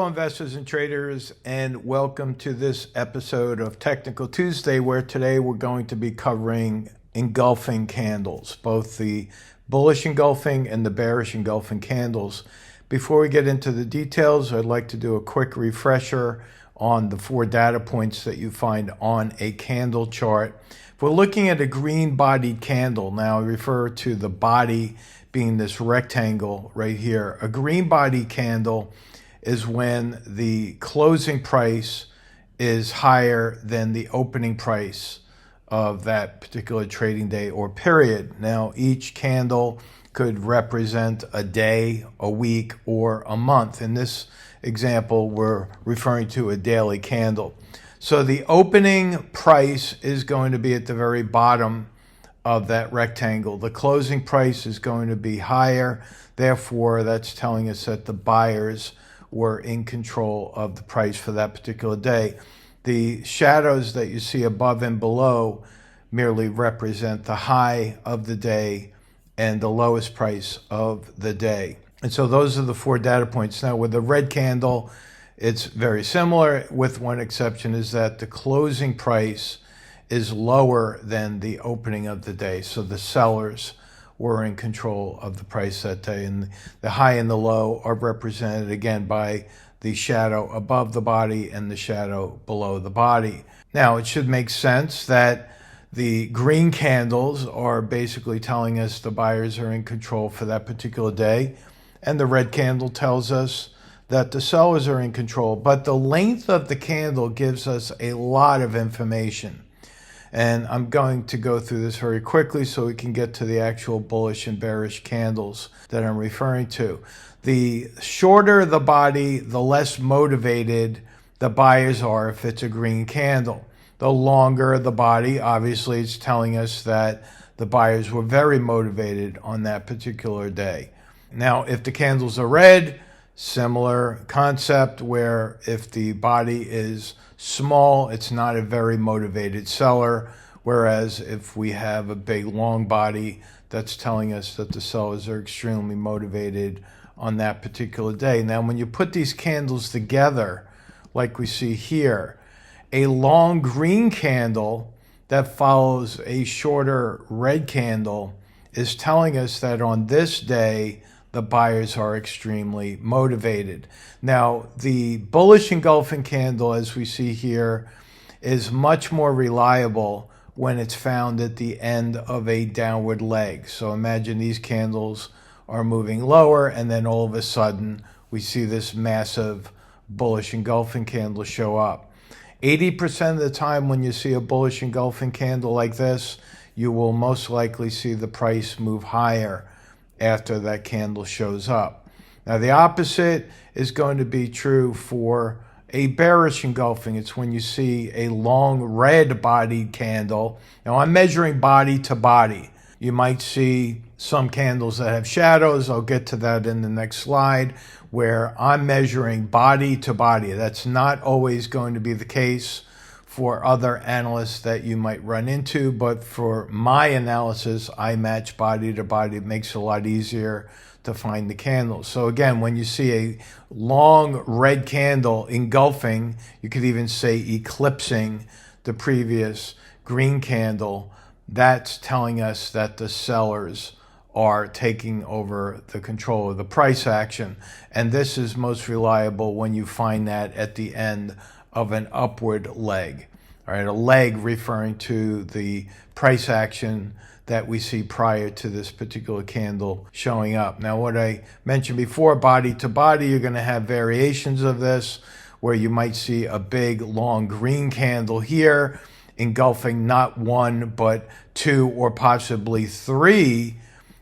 Hello investors and traders, and welcome to this episode of Technical Tuesday, where today we're going to be covering engulfing candles, both the bullish engulfing and the bearish engulfing candles. Before we get into the details, I'd like to do a quick refresher on the 4 data points that you find on a candle chart. If we're looking at a green bodied candle, now I refer to the body being this rectangle right here. A green body candle is when the closing price is higher than the opening price of that particular trading day or period. Now, each candle could represent a day, a week, or a month. In this example, we're referring to a daily candle. So the opening price is going to be at the very bottom of that rectangle. The closing price is going to be higher. Therefore, that's telling us that the buyers were in control of the price for that particular day. The shadows that you see above and below merely represent the high of the day and the lowest price of the day. And so those are the 4 data points. Now with the red candle, it's very similar, with one exception, is that the closing price is lower than the opening of the day. So the sellers were in control of the price that day, and the high and the low are represented again by the shadow above the body and the shadow below the body. Now, it should make sense that the green candles are basically telling us the buyers are in control for that particular day, and the red candle tells us that the sellers are in control. But the length of the candle gives us a lot of information. And I'm going to go through this very quickly so we can get to the actual bullish and bearish candles that I'm referring to. The shorter the body, the less motivated the buyers are if it's a green candle. The longer the body, obviously it's telling us that the buyers were very motivated on that particular day. Now, if the candles are red, similar concept, where if the body is small, it's not a very motivated seller, whereas if we have a big long body, that's telling us that the sellers are extremely motivated on that particular day. Now, when you put these candles together, like we see here, a long green candle that follows a shorter red candle is telling us that on this day, the buyers are extremely motivated. Now, the bullish engulfing candle, as we see here, is much more reliable when it's found at the end of a downward leg. So imagine these candles are moving lower, and then all of a sudden, we see this massive bullish engulfing candle show up. 80% of the time when you see a bullish engulfing candle like this, you will most likely see the price move higher after that candle shows up. Now, the opposite is going to be true for a bearish engulfing. It's when you see a long red bodied candle. Now, I'm measuring body to body. You might see some candles that have shadows. I'll get to that in the next slide, where I'm measuring body to body. That's not always going to be the case for other analysts that you might run into, but for my analysis, I match body to body. It makes it a lot easier to find the candles. So again, when you see a long red candle engulfing, you could even say eclipsing the previous green candle, that's telling us that the sellers are taking over the control of the price action. And this is most reliable when you find that at the end of an upward leg. All right, a leg referring to the price action that we see prior to this particular candle showing up. Now, what I mentioned before, body to body, you're going to have variations of this, where you might see a big long green candle here engulfing not 1 but 2 or possibly 3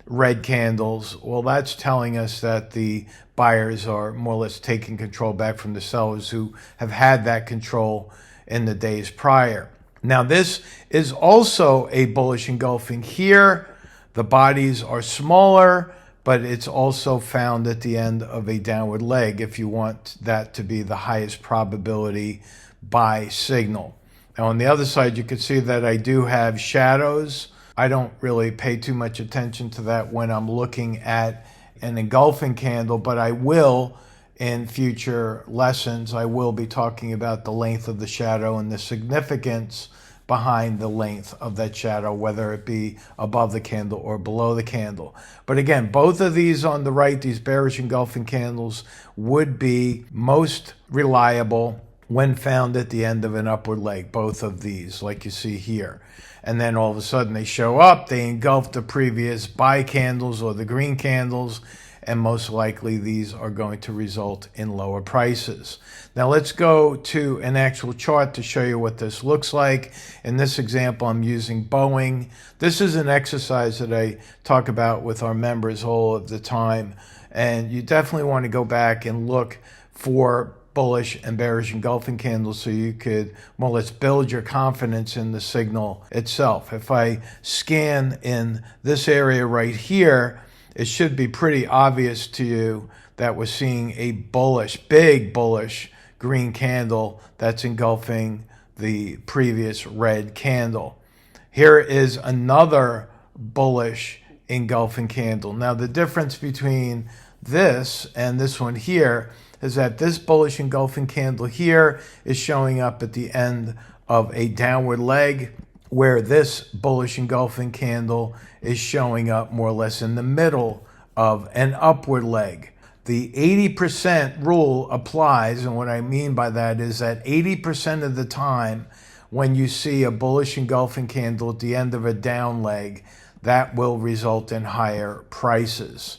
red candles. Well, that's telling us that the buyers are more or less taking control back from the sellers who have had that control in the days prior. Now, this is also a bullish engulfing here. The bodies are smaller, but it's also found at the end of a downward leg if you want that to be the highest probability buy signal. Now, on the other side, you can see that I do have shadows. I don't really pay too much attention to that when I'm looking at an engulfing candle, but I will in future lessons, I will be talking about the length of the shadow and the significance behind the length of that shadow, whether it be above the candle or below the candle. But again, both of these on the right, these bearish engulfing candles, would be most reliable when found at the end of an upward leg, both of these, like you see here. And then all of a sudden they show up, they engulf the previous buy candles or the green candles, and most likely these are going to result in lower prices. Now let's go to an actual chart to show you what this looks like. In this example, I'm using Boeing. This is an exercise that I talk about with our members all of the time, and you definitely want to go back and look for bullish and bearish engulfing candles so you could more or less build your confidence in the signal itself. If I scan in this area right here, it should be pretty obvious to you that we're seeing a bullish, big bullish green candle that's engulfing the previous red candle. Here is another bullish engulfing candle. Now the difference between this and this one here is that this bullish engulfing candle here is showing up at the end of a downward leg, where this bullish engulfing candle is showing up more or less in the middle of an upward leg. The 80% rule applies, and what I mean by that is that 80% of the time when you see a bullish engulfing candle at the end of a down leg, that will result in higher prices.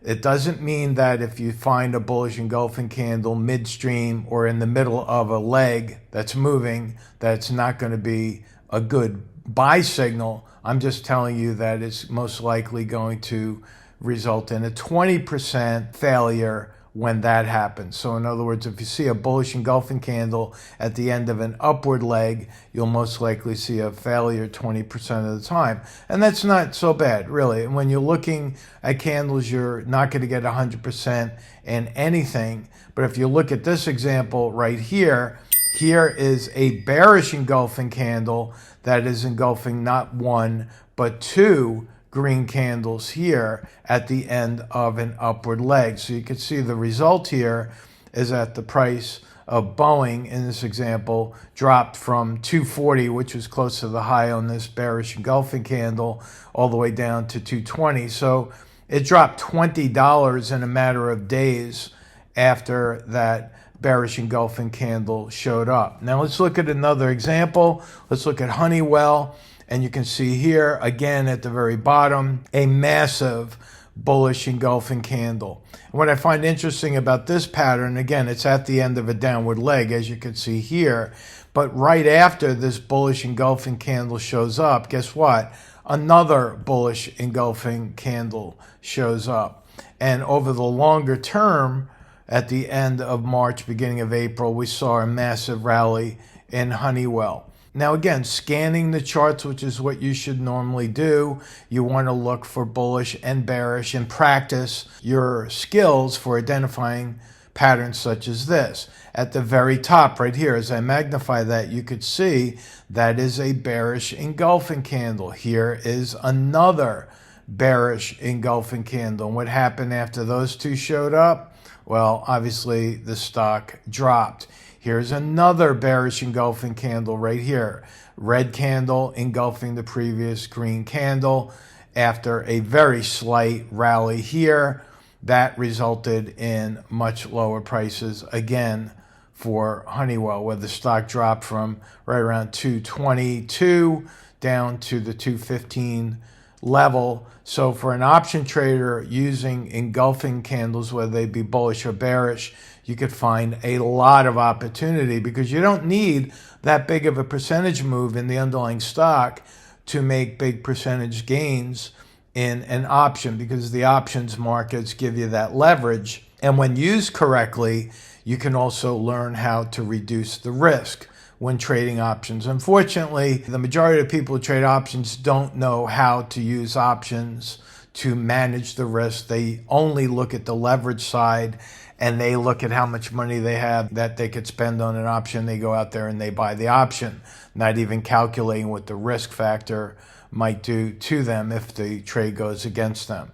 It doesn't mean that if you find a bullish engulfing candle midstream or in the middle of a leg that's moving, that's not going to be a good buy signal. I'm just telling you that it's most likely going to result in a 20% failure when that happens. So in other words, if you see a bullish engulfing candle at the end of an upward leg, you'll most likely see a failure 20% of the time. And that's not so bad, really. And when you're looking at candles, you're not going to get 100% in anything. But if you look at this example right here, here is a bearish engulfing candle that is engulfing not one, but two green candles here at the end of an upward leg. So you can see the result here is that the price of Boeing in this example dropped from 240, which was close to the high on this bearish engulfing candle, all the way down to 220. So it dropped $20 in a matter of days after that bearish engulfing candle showed up. Now let's look at another example. Let's look at Honeywell. And you can see here, again, at the very bottom, a massive bullish engulfing candle. And what I find interesting about this pattern, again, it's at the end of a downward leg, as you can see here. But right after this bullish engulfing candle shows up, guess what? Another bullish engulfing candle shows up. And over the longer term, at the end of March, beginning of April, we saw a massive rally in Honeywell. Now again, scanning the charts, which is what you should normally do, you want to look for bullish and bearish and practice your skills for identifying patterns such as this. At the very top right here, as I magnify that, you could see that is a bearish engulfing candle. Here is another bearish engulfing candle. And what happened after those two showed up? Well, obviously the stock dropped. Here's another bearish engulfing candle right here. Red candle engulfing the previous green candle. After a very slight rally here, that resulted in much lower prices again for Honeywell, where the stock dropped from right around 222 down to the 215 level. So for an option trader using engulfing candles, whether they be bullish or bearish, you could find a lot of opportunity, because you don't need that big of a percentage move in the underlying stock to make big percentage gains in an option, because the options markets give you that leverage. And when used correctly, you can also learn how to reduce the risk when trading options. Unfortunately, the majority of people who trade options don't know how to use options to manage the risk. They only look at the leverage side, and they look at how much money they have that they could spend on an option. They go out there and they buy the option, not even calculating what the risk factor might do to them if the trade goes against them.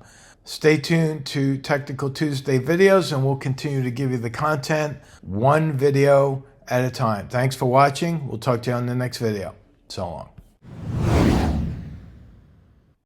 Stay tuned to Technical Tuesday videos, and we'll continue to give you the content one video at a time. Thanks for watching. We'll talk to you on the next video. So long.